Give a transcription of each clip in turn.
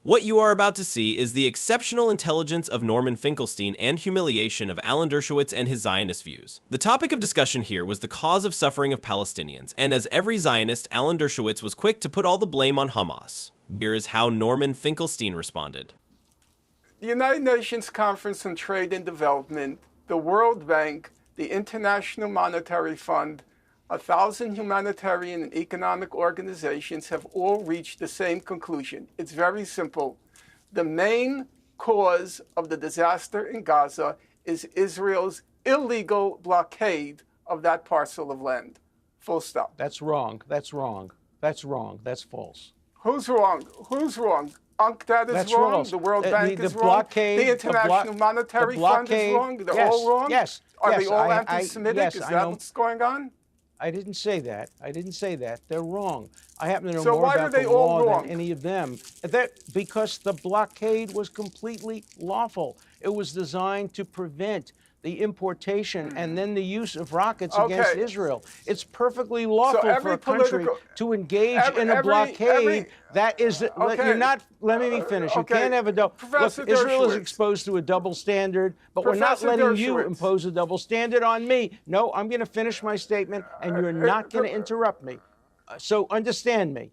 What you are about to see is the exceptional intelligence of Norman Finkelstein and humiliation of Alan Dershowitz and his Zionist views. The topic of discussion here was the cause of suffering of Palestinians, and as every Zionist, Alan Dershowitz was quick to put all the blame on Hamas. Here is how Norman Finkelstein responded. The United Nations Conference on Trade and Development, the World Bank, the International Monetary Fund, 1,000 humanitarian and economic organizations have all reached the same conclusion. It's very simple. The main cause of the disaster in Gaza is Israel's illegal blockade of that parcel of land. Full stop. That's wrong. That's wrong. That's wrong. That's false. Who's wrong? Who's wrong? UNCTAD is That's wrong. false. The World Bank is blockade, wrong. The International Monetary Fund is wrong. They're all wrong. Yes. Are they all anti-Semitic? Yes, is that what's going on? I didn't say that. I didn't say that. They're wrong. I happen to know So more why about are they the all law wrong? than any of them. Because the blockade was completely lawful. It was designed to prevent the importation and then the use of rockets against Israel. It's perfectly lawful for a country to engage in a blockade. That is, you're not, let me finish. You can't have a double, look, Israel is exposed to a double standard, but we're not letting you impose a double standard on me. No, I'm going to finish my statement, and you're not going to interrupt me. So understand me.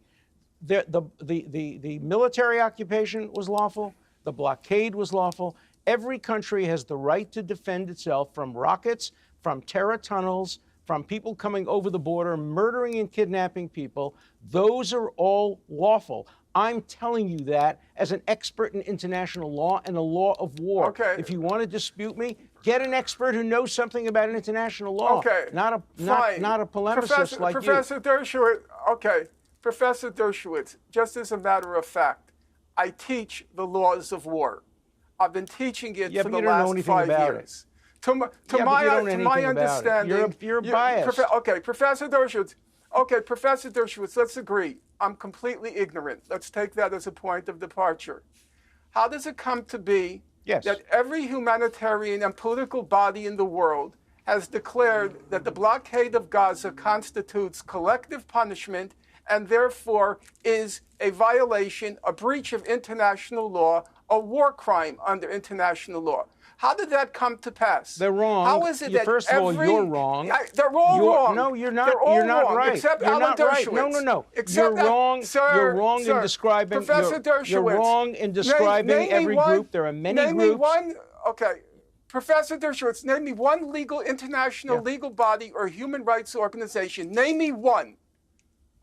The military occupation was lawful. The blockade was lawful. Every country has the right to defend itself from rockets, from terror tunnels, from people coming over the border, murdering and kidnapping people. Those are all lawful. I'm telling you that as an expert in international law and the law of war. Okay. If you want to dispute me, get an expert who knows something about international law. Okay. Not a polemicist like Professor you. Dershowitz, okay. Professor Dershowitz, just as a matter of fact, I teach the laws of war. I've been teaching it for the last 5 years. To my understanding, you're biased. Professor Dershowitz. Okay, Professor Dershowitz, let's agree. I'm completely ignorant. Let's take that as a point of departure. How does it come to be that every humanitarian and political body in the world has declared that the blockade of Gaza constitutes collective punishment and therefore is a violation, a breach of international law, a war crime under international law? How did that come to pass? They're wrong. How is it that first of all, you're wrong. They're all wrong. No, you're not. They're all you're not wrong, right. Except you're Alan not right. Dershowitz. No. Except you're wrong. Sir, you're wrong sir, in describing. Professor Dershowitz. You're wrong in describing every group. There are many name groups. Me one. Okay. Professor Dershowitz, name me one international legal body or human rights organization. Name me one.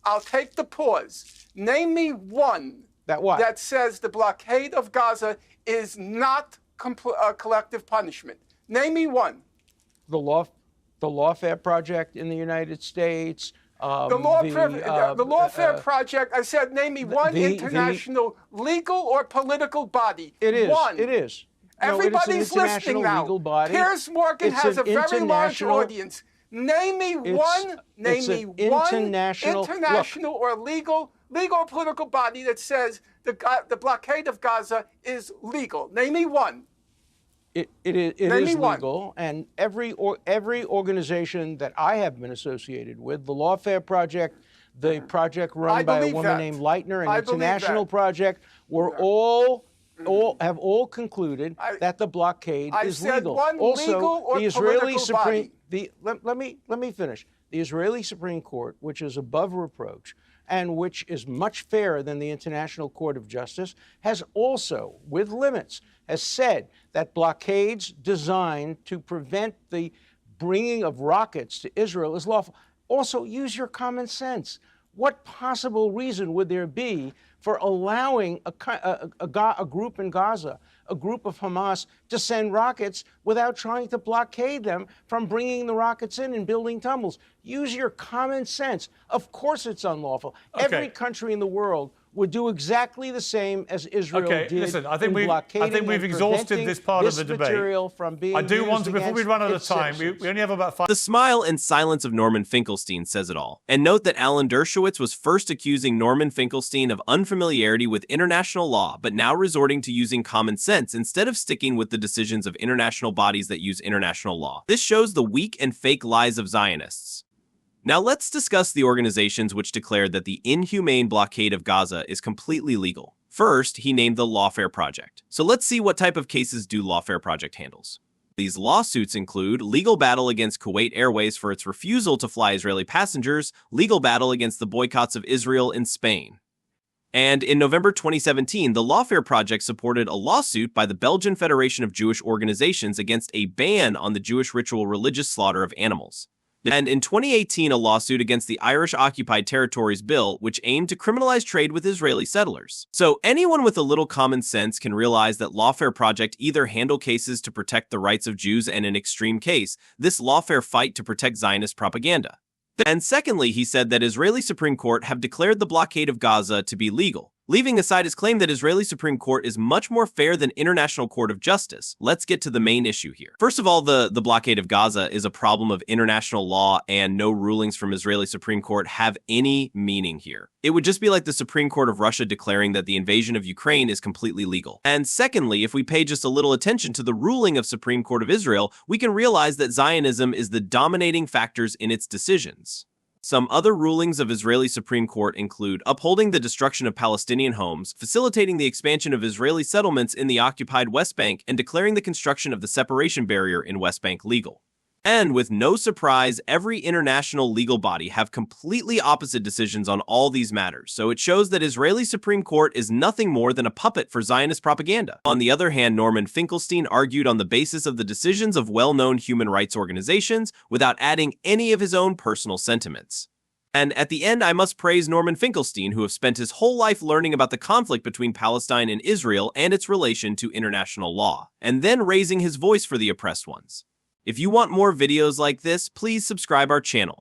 I'll take the pause. Name me one that says the blockade of Gaza is not collective punishment. Name me one. The Lawfare Project in the United States. The Lawfare Project. I said, name me one international legal or political body. It is. One. It is. Everybody's listening now. Legal body. Piers Morgan has a very large audience. Name me one. Name me one international or legal or political body that says the blockade of Gaza is legal. Name me one. It is legal, and every organization that I have been associated with, the Lawfare Project, the project run by a woman named Leitner, an international project, were all concluded that the blockade is legal. Also, the Israeli Supreme let me finish. The Israeli Supreme Court, which is above reproach and which is much fairer than the International Court of Justice, has also, with limits, has said that blockades designed to prevent the bringing of rockets to Israel is lawful. Also, use your common sense. What possible reason would there be for allowing a group in Gaza, a group of Hamas, to send rockets without trying to blockade them from bringing the rockets in and building tunnels? Use your common sense. Of course it's unlawful. Every country in the world would do exactly the same as Israel did. Listen, I think we've exhausted this part of the debate. I do want to, before we run out of time, we only have about 5. The smile and silence of Norman Finkelstein says it all. And note that Alan Dershowitz was first accusing Norman Finkelstein of unfamiliarity with international law, but now resorting to using common sense instead of sticking with the decisions of international bodies that use international law. This shows the weak and fake lies of Zionists. Now let's discuss the organizations which declared that the inhumane blockade of Gaza is completely legal. First, he named the Lawfare Project. So let's see what type of cases do Lawfare Project handles. These lawsuits include legal battle against Kuwait Airways for its refusal to fly Israeli passengers, legal battle against the boycotts of Israel and Spain. And in November 2017, the Lawfare Project supported a lawsuit by the Belgian Federation of Jewish Organizations against a ban on the Jewish ritual religious slaughter of animals. And in 2018, a lawsuit against the Irish Occupied Territories Bill, which aimed to criminalize trade with Israeli settlers. So anyone with a little common sense can realize that Lawfare Project either handle cases to protect the rights of Jews and in extreme case, this lawfare fight to protect Zionist propaganda. And secondly, he said that Israeli Supreme Court have declared the blockade of Gaza to be legal. Leaving aside his claim that Israeli Supreme Court is much more fair than International Court of Justice, let's get to the main issue here. First of all, the blockade of Gaza is a problem of international law, and no rulings from Israeli Supreme Court have any meaning here. It would just be like the Supreme Court of Russia declaring that the invasion of Ukraine is completely legal. And secondly, if we pay just a little attention to the ruling of Supreme Court of Israel, we can realize that Zionism is the dominating factors in its decisions. Some other rulings of Israeli Supreme Court include upholding the destruction of Palestinian homes, facilitating the expansion of Israeli settlements in the occupied West Bank, and declaring the construction of the separation barrier in West Bank legal. And with no surprise, every international legal body have completely opposite decisions on all these matters, so it shows that Israeli Supreme Court is nothing more than a puppet for Zionist propaganda. On the other hand, Norman Finkelstein argued on the basis of the decisions of well-known human rights organizations without adding any of his own personal sentiments. And at the end, I must praise Norman Finkelstein, who have spent his whole life learning about the conflict between Palestine and Israel and its relation to international law, and then raising his voice for the oppressed ones. If you want more videos like this, please subscribe our channel.